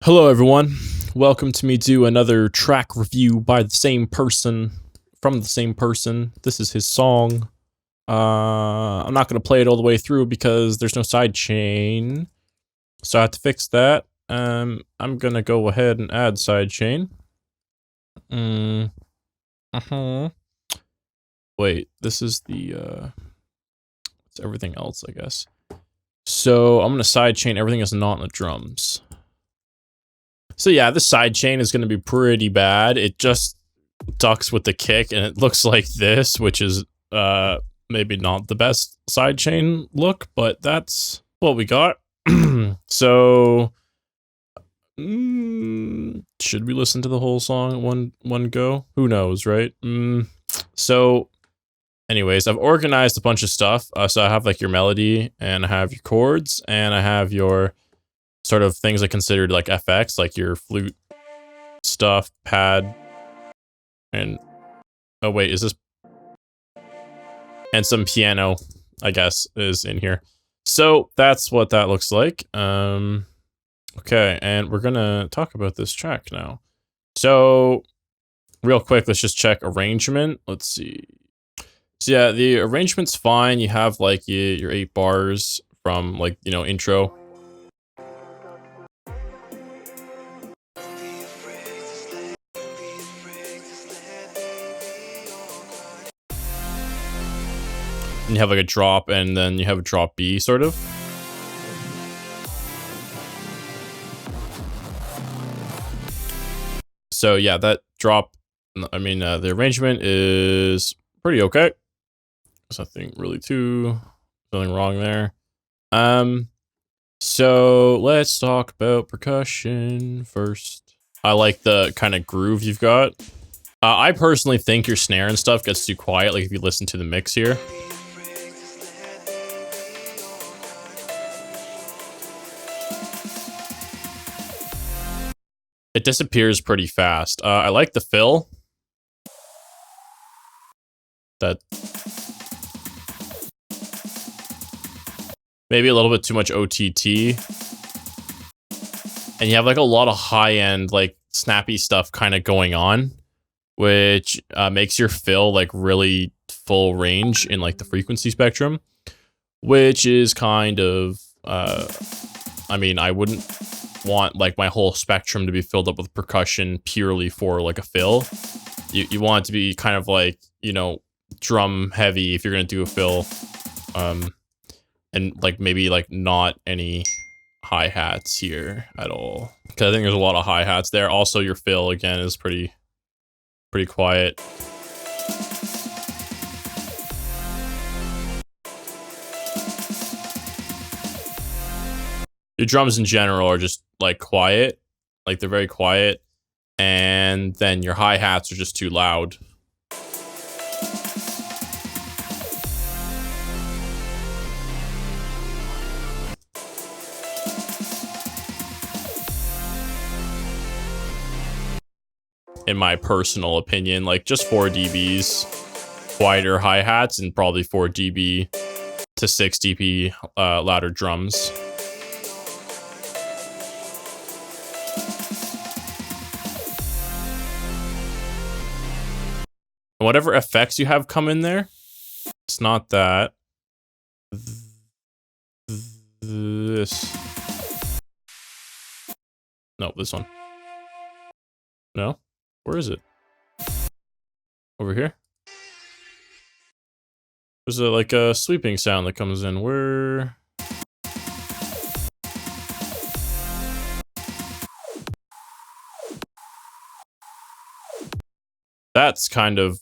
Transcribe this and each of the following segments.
Hello, everyone. Welcome to me do another track review by the same person, from the same person. This is his song. I'm not going to play it all the way through because there's no side chain. So I have to fix that. I'm going to go ahead and add side chain. Wait, this is the, it's everything else, I guess. So I'm going to side chain everything that's not in the drums. So yeah, the side chain is going to be pretty bad. It just ducks with the kick and it looks like this, which is maybe not the best side chain look, but that's what we got. So should we listen to the whole song one go? Who knows, right? So anyways, I've organized a bunch of stuff. So I have like your melody and I have your chords and I have your sort of things I considered like FX, like your flute stuff, pad, and oh wait, is this? And some piano, I guess, is in here. So that's what that looks like. Okay, and we're gonna talk about this track now. So real quick, let's just check arrangement. Let's see. So yeah, the arrangement's fine. You have like your 8 bars from like, you know, intro. And you have like a drop and then you have a drop B sort of. So yeah, that drop, I mean, the arrangement is pretty okay. There's nothing really nothing wrong there. So let's talk about percussion first. I like the kind of groove you've got. I personally think your snare and stuff gets too quiet, like if you listen to the mix here. It disappears pretty fast. I like the fill. That maybe a little bit too much OTT. And you have like a lot of high-end, like snappy stuff kind of going on, which makes your fill like really full range in like the frequency spectrum, which is kind of, I mean, I wouldn't want like my whole spectrum to be filled up with percussion purely for like a fill. You want it to be kind of like, you know, drum heavy if you're gonna do a fill, and like maybe like not any hi-hats here at all, because I think there's a lot of hi-hats there. Also your fill again is pretty quiet. Your drums in general are just like quiet, like they're very quiet, and then your hi-hats are just too loud. In my personal opinion, like just 4 dBs quieter hi-hats and probably 4 dB to 6 dB louder drums. And whatever effects you have come in there, it's not that. This. No, this one. No? Where is it? Over here? There's like a sweeping sound that comes in. Where? That's kind of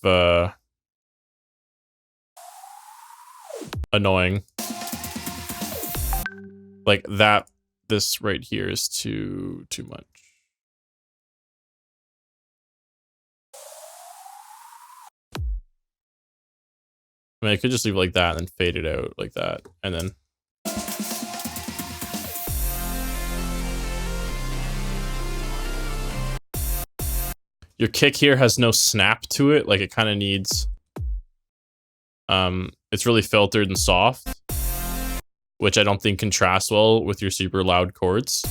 annoying. Like that, this right here is too much. I mean, I could just leave it like that and then fade it out like that, and then. Your kick here has no snap to it, like it kind of needs, it's really filtered and soft, which I don't think contrasts well with your super loud chords.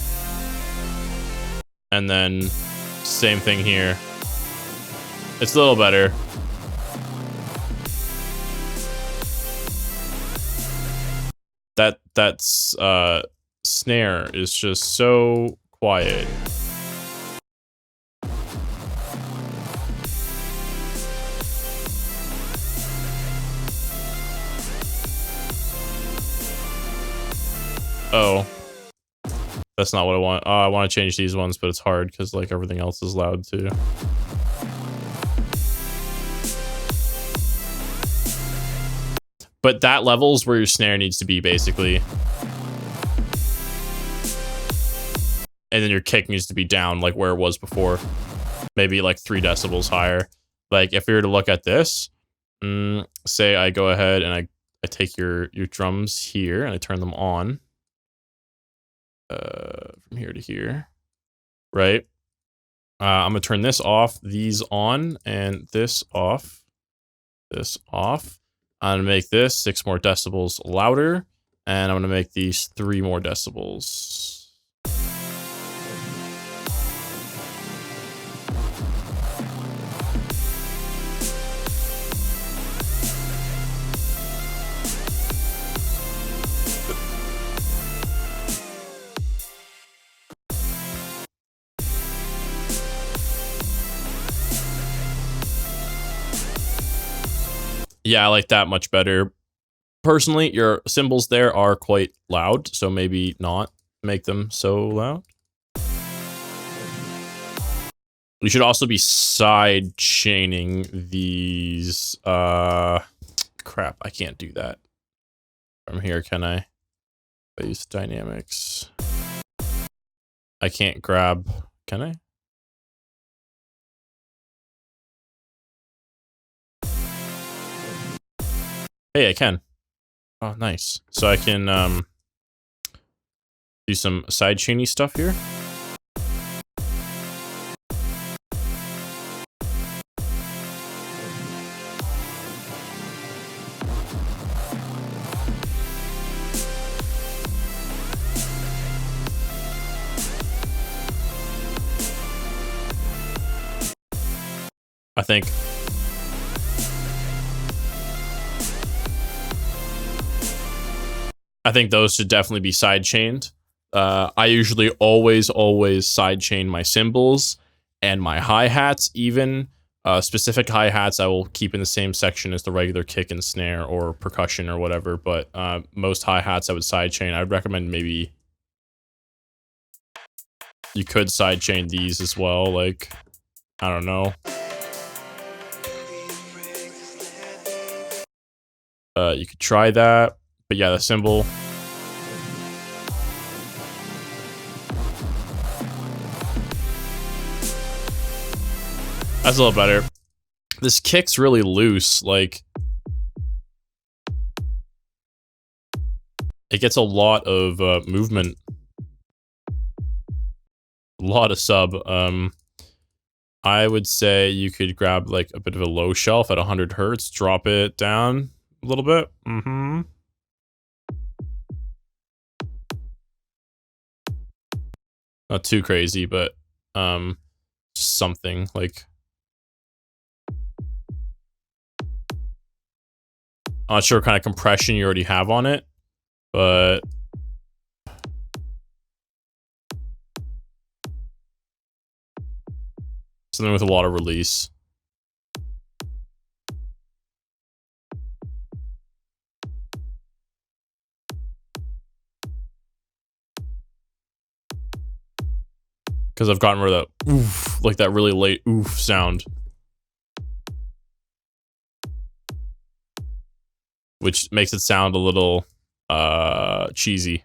And then same thing here. It's a little better. That's snare is just so quiet. Oh, that's not what I want. Oh, I want to change these ones, but it's hard because like everything else is loud too. But that level's where your snare needs to be, basically. And then your kick needs to be down, like where it was before. Maybe like 3 decibels higher. Like if we were to look at this, say I go ahead and I take your drums here and I turn them on. From here to here, right? I'm gonna turn this off, these on, and this off. This off. I'm gonna make this 6 more decibels louder, and I'm gonna make these 3 more decibels. Yeah, I like that much better. Personally, your cymbals there are quite loud, so maybe not make them so loud. We should also be side chaining these. Crap, I can't do that from here, can I? I use dynamics. I can't grab, can I? Hey, I can. Oh, nice. So I can do some side chainy stuff here. I think those should definitely be side chained. I usually always side chain my cymbals and my hi-hats even. Specific hi-hats I will keep in the same section as the regular kick and snare or percussion or whatever, but most hi-hats I would side chain. I'd recommend maybe you could side chain these as well, like, I don't know. You could try that, but yeah, the cymbal. That's a little better. This kick's really loose, like it gets a lot of movement. A lot of sub. I would say you could grab like a bit of a low shelf at 100 hertz, drop it down a little bit. Not too crazy, but just something like. I'm not sure what kind of compression you already have on it, but something with a lot of release. Because I've gotten rid of that oof, like that really late oof sound. Which makes it sound a little cheesy.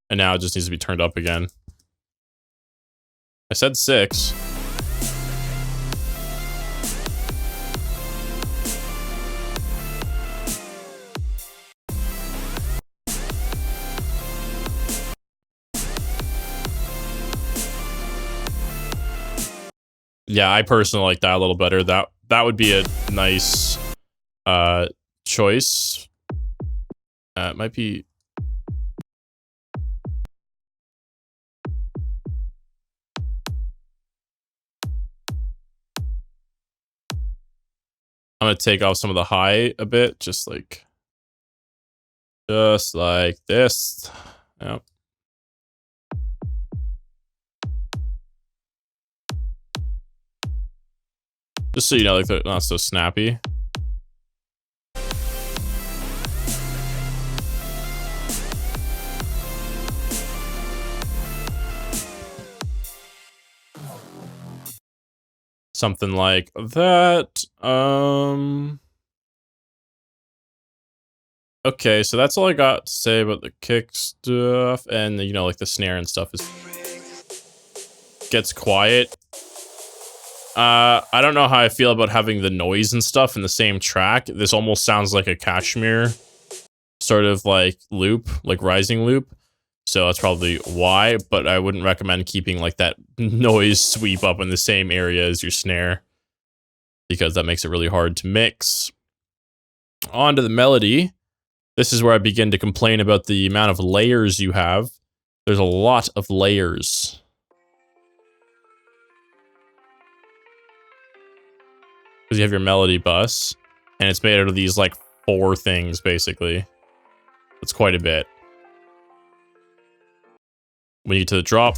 And now it just needs to be turned up again. I said 6. Yeah, I personally like that a little better. That would be a nice choice. It might be. I'm gonna take off some of the high a bit, just like this. Yep. Just so you know, like they're not so snappy. Something like that. Okay, so that's all I got to say about the kick stuff, and you know, like the snare and stuff gets quiet. I don't know how I feel about having the noise and stuff in the same track. This almost sounds like a Kashmir sort of like loop, like rising loop. So that's probably why, but I wouldn't recommend keeping like that noise sweep up in the same area as your snare, because that makes it really hard to mix. On to the melody. This is where I begin to complain about the amount of layers you have. There's a lot of layers. Because you have your melody bus, and it's made out of these like 4 things, basically. That's quite a bit. When you get to the drop.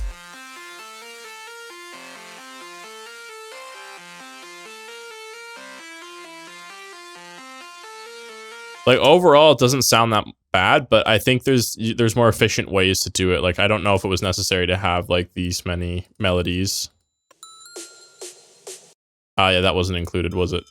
Like, overall, it doesn't sound that bad, but I think there's more efficient ways to do it. Like, I don't know if it was necessary to have, like, these many melodies. Yeah, that wasn't included, was it?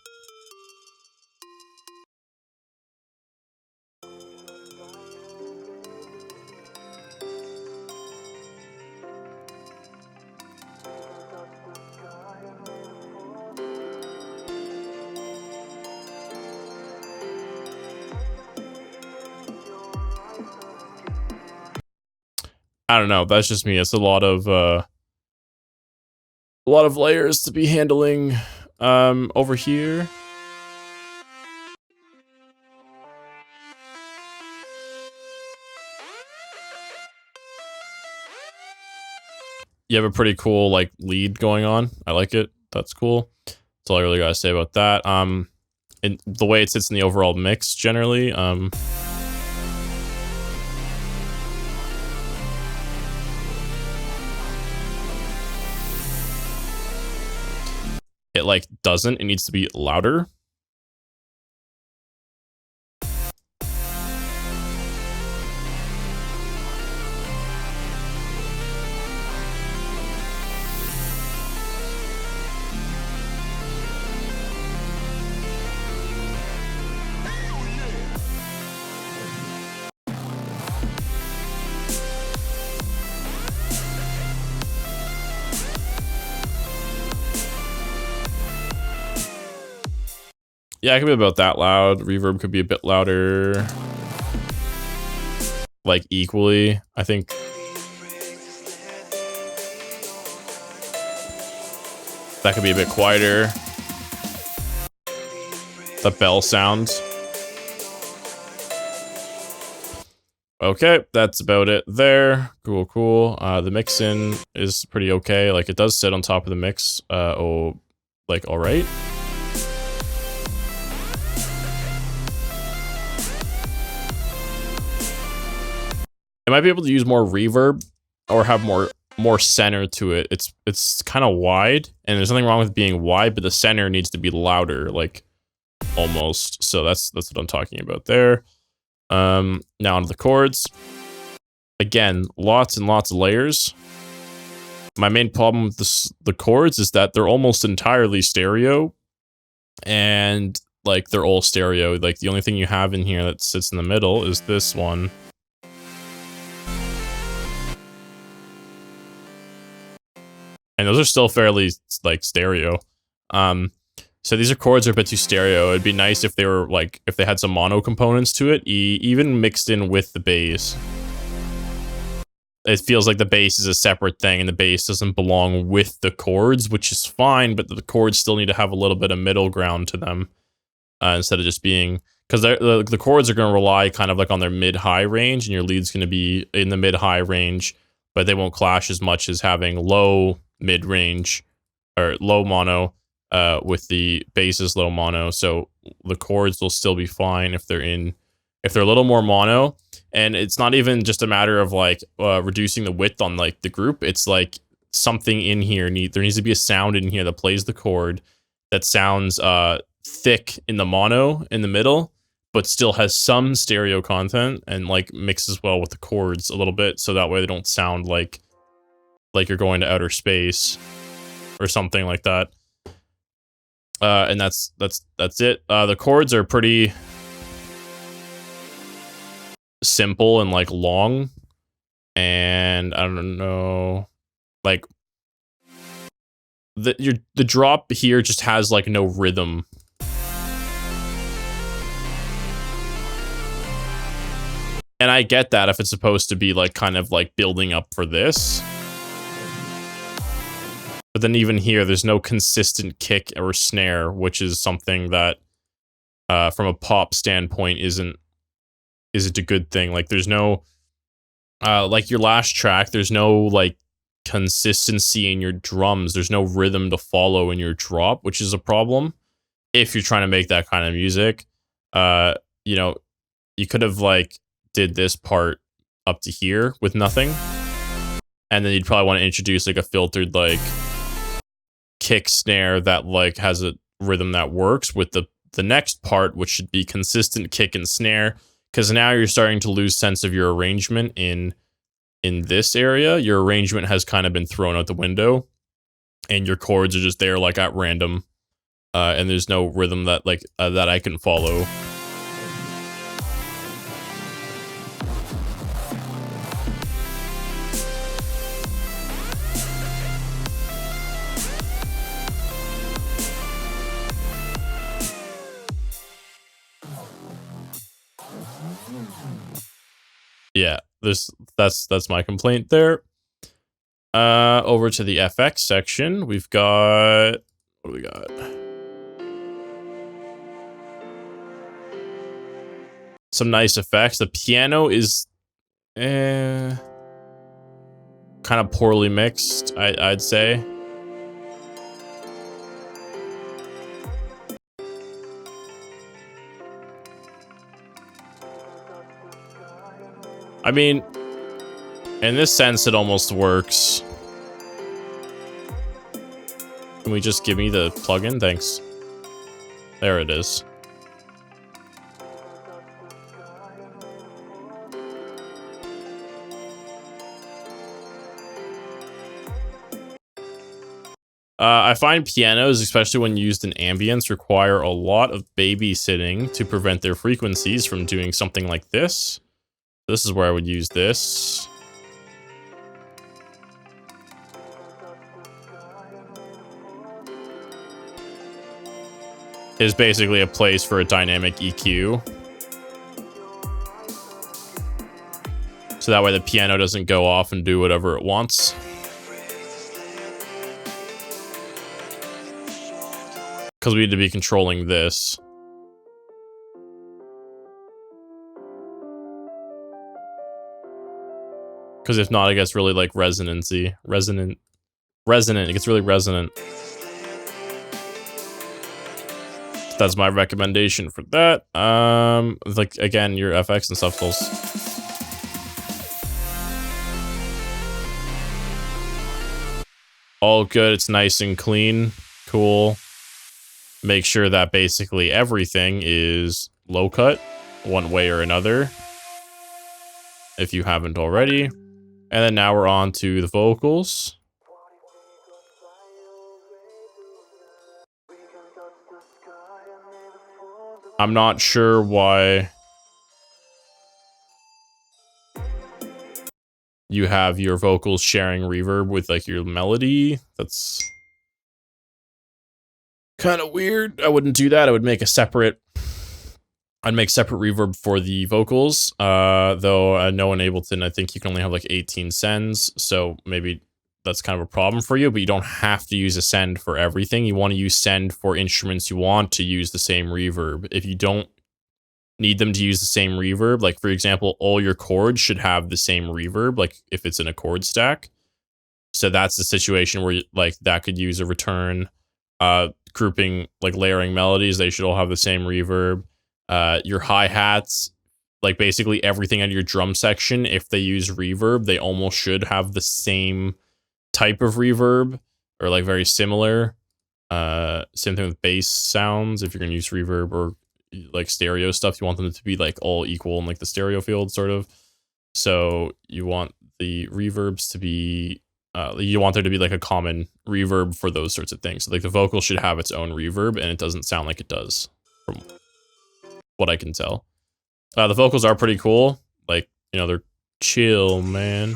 I don't know. That's just me. It's a lot of layers to be handling over here. You have a pretty cool like lead going on. I like it. That's cool. That's all I really gotta say about that. And the way it sits in the overall mix generally. It like doesn't. It needs to be louder. Yeah, it could be about that loud. Reverb could be a bit louder. Like, equally, I think. That could be a bit quieter. The bell sound. Okay, that's about it there. Cool, cool. The mix-in is pretty okay. Like, it does sit on top of the mix. Like, alright. I might be able to use more reverb or have more center to it. It's kind of wide, and there's nothing wrong with being wide, but the center needs to be louder, like almost. So that's what I'm talking about there. Now onto the chords. Again, lots and lots of layers. My main problem with the chords is that they're almost entirely stereo, and like they're all stereo. Like the only thing you have in here that sits in the middle is this one. And those are still fairly, like, stereo. So these are chords are a bit too stereo. It'd be nice if they were, like, if they had some mono components to it, even mixed in with the bass. it feels like the bass is a separate thing and the bass doesn't belong with the chords, which is fine, but the chords still need to have a little bit of middle ground to them, instead of just being, because the chords are going to rely kind of like on their mid-high range, and your lead's going to be in the mid-high range, but they won't clash as much as having low mid-range or low mono with the bass's low mono. So the chords will still be fine if they're a little more mono. And it's not even just a matter of like reducing the width on like the group. It's like something in here there needs to be a sound in here that plays the chord that sounds thick in the mono in the middle, but still has some stereo content and like mixes well with the chords a little bit, so that way they don't sound like you're going to outer space or something like that. And that's it. The chords are pretty simple and like long, and I don't know, like the drop here just has like no rhythm. And I get that if it's supposed to be like kind of like building up for this. But then even here, there's no consistent kick or snare, which is something that from a pop standpoint isn't a good thing. Like there's no like your last track, there's no like consistency in your drums. There's no rhythm to follow in your drop, which is a problem if you're trying to make that kind of music. You know, you could have like did this part up to here with nothing, and then you'd probably want to introduce like a filtered like kick snare that like has a rhythm that works with the next part, which should be consistent kick and snare, because now you're starting to lose sense of your arrangement in this area. Your arrangement has kind of been thrown out the window, and your chords are just there like at random, and there's no rhythm that like that I can follow. Yeah, that's my complaint there. Over to the FX section, we've got, what do we got? Some nice effects. The piano is kind of poorly mixed, I'd say. I mean, in this sense, it almost works. Can we just give me the plugin? Thanks. There it is. I find pianos, especially when used in ambience, require a lot of babysitting to prevent their frequencies from doing something like this. This is where I would use this. Is basically a place for a dynamic EQ. So that way the piano doesn't go off and do whatever it wants. Because we need to be controlling this. Because if not, it gets really like resonancy. Resonant. It gets really resonant. That's my recommendation for that. Like again, your FX and stuff goes. All good. It's nice and clean. Cool. Make sure that basically everything is low cut one way or another, if you haven't already. And then now we're on to the vocals. I'm not sure why you have your vocals sharing reverb with like your melody. That's kind of weird. I wouldn't do that. I would make a separate I'd make separate reverb for the vocals, though no in Ableton, I think you can only have like 18 sends, so maybe that's kind of a problem for you, but you don't have to use a send for everything. You want to use send for instruments you want to use the same reverb. If you don't need them to use the same reverb, like for example, all your chords should have the same reverb, like if it's in a chord stack. So that's the situation where like that could use a return. Grouping, like layering melodies, they should all have the same reverb. Your hi-hats, like basically everything on your drum section, if they use reverb, they almost should have the same type of reverb or like very similar. Same thing with bass sounds. If you're gonna use reverb or like stereo stuff, you want them to be like all equal in like the stereo field sort of. So you want the reverbs to be you want there to be like a common reverb for those sorts of things. So like the vocal should have its own reverb, and it doesn't sound like it does from what I can tell. The vocals are pretty cool. Like, you know, they're chill, man.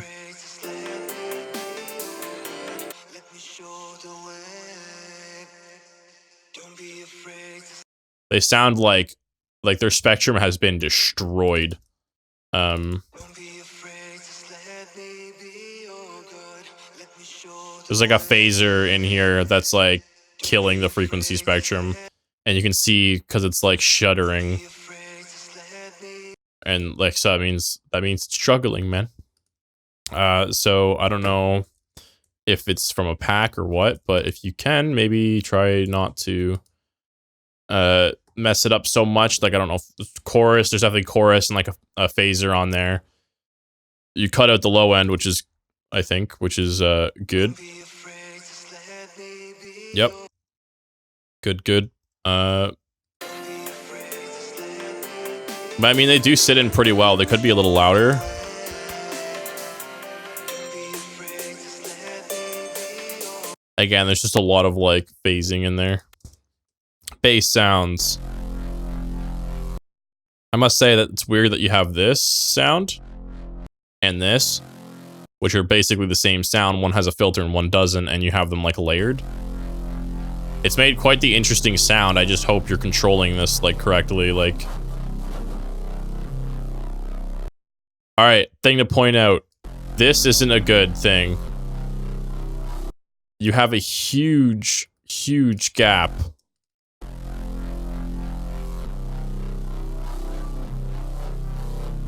They sound like their spectrum has been destroyed. There's like a phaser in here that's like killing the frequency spectrum, and you can see because it's like shuddering, and like so that means it's struggling, man. So I don't know if it's from a pack or what, but if you can, maybe try not to mess it up so much. Like I don't know, chorus. There's definitely chorus and like a phaser on there. You cut out the low end, which is good. Yep. Good. But I mean, they do sit in pretty well. They could be a little louder. Again, there's just a lot of like phasing in there. Bass sounds. I must say that it's weird that you have this sound and this, which are basically the same sound. One has a filter and one doesn't, and you have them like layered. It's made quite the interesting sound. I just hope you're controlling this like correctly. Like, all right, thing to point out, this isn't a good thing. You have a huge gap.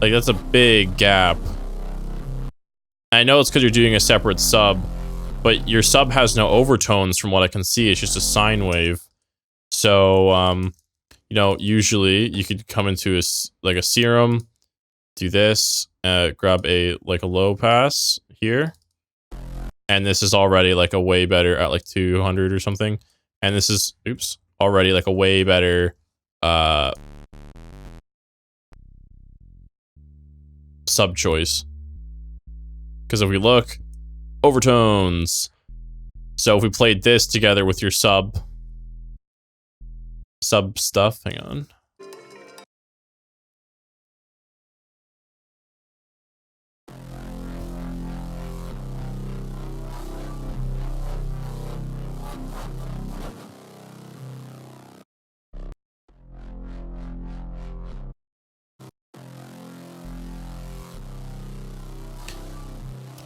Like, that's a big gap. I know it's because you're doing a separate sub, but your sub has no overtones from what I can see. It's just a sine wave. So, you know, usually you could come into a serum, do this, grab a low pass here. And this is already like a way better at like 200 or something. And this is, oops, already like a way better sub choice. Because if we look, overtones. So if we played this together with your sub stuff, hang on.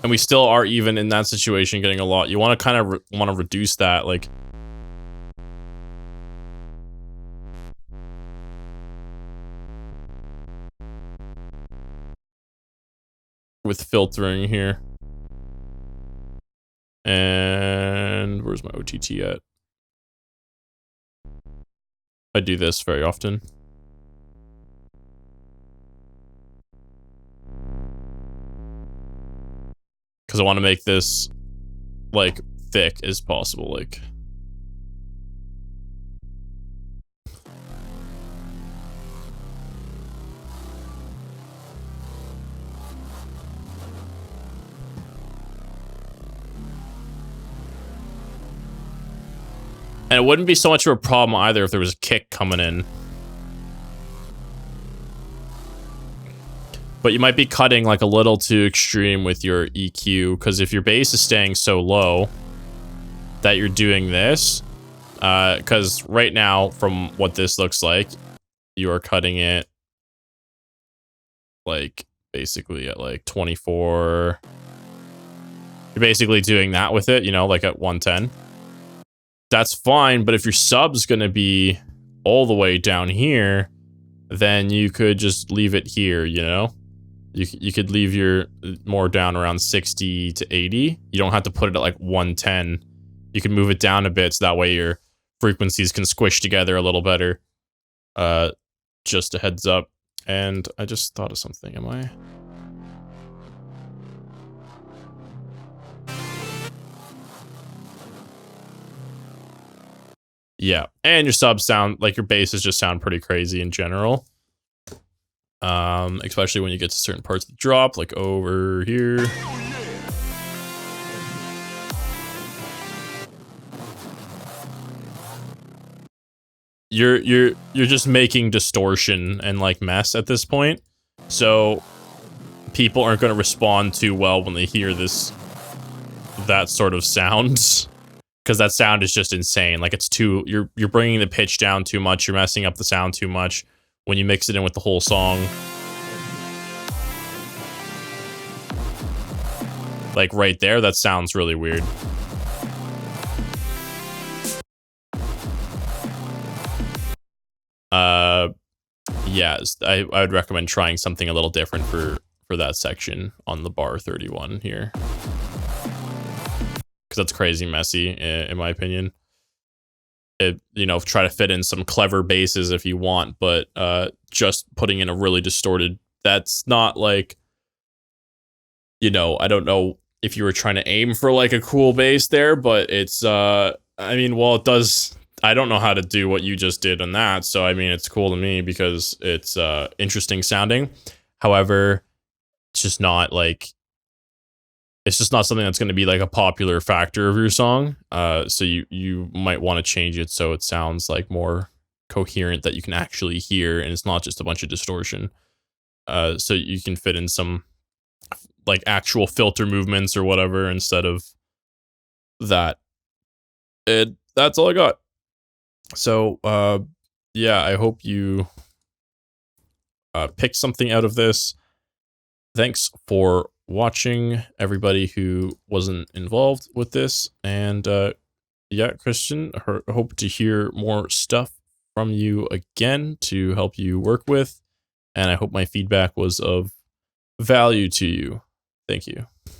And we still are even in that situation getting a lot. You want to kind of want to reduce that, like. With filtering here. And where's my OTT at? I do this very often. Because I want to make this, like, thick as possible, like. And it wouldn't be so much of a problem either if there was a kick coming in. But you might be cutting like a little too extreme with your EQ, because if your bass is staying so low that you're doing this, because right now, from what this looks like, you are cutting it like basically at like 24. You're basically doing that with it, you know, like at 110. That's fine, but if your sub's gonna be all the way down here, then you could just leave it here, you know? You could leave your more down around 60 to 80. You don't have to put it at like 110. You can move it down a bit so that way your frequencies can squish together a little better. Just a heads up. And I just thought of something, am I? Yeah, and your subs sound, like your basses just sound pretty crazy in general. Especially when you get to certain parts of the drop, like over here. You're just making distortion and like mess at this point. So people aren't going to respond too well when they hear that sort of sound, because that sound is just insane. Like it's too, you're bringing the pitch down too much, you're messing up the sound too much when you mix it in with the whole song. Like right there, that sounds really weird. Yes, I would recommend trying something a little different for that section on the bar 31 here, because that's crazy messy in my opinion. You know, try to fit in some clever basses if you want, but just putting in a really distorted, that's not like, you know, I don't know if you were trying to aim for like a cool bass there, but it's I mean, well, it does. I don't know how to do what you just did on that, so I mean, it's cool to me because it's interesting sounding. However, it's just not like, it's just not something that's going to be like a popular factor of your song. So you might want to change it so it sounds like more coherent, that you can actually hear, and it's not just a bunch of distortion. So you can fit in some like actual filter movements or whatever instead of that. That's all I got. So yeah, I hope you picked something out of this. Thanks for watching, everybody who wasn't involved with this. And yeah, Kristian, hope to hear more stuff from you again to help you work with. And I hope my feedback was of value to you. Thank you.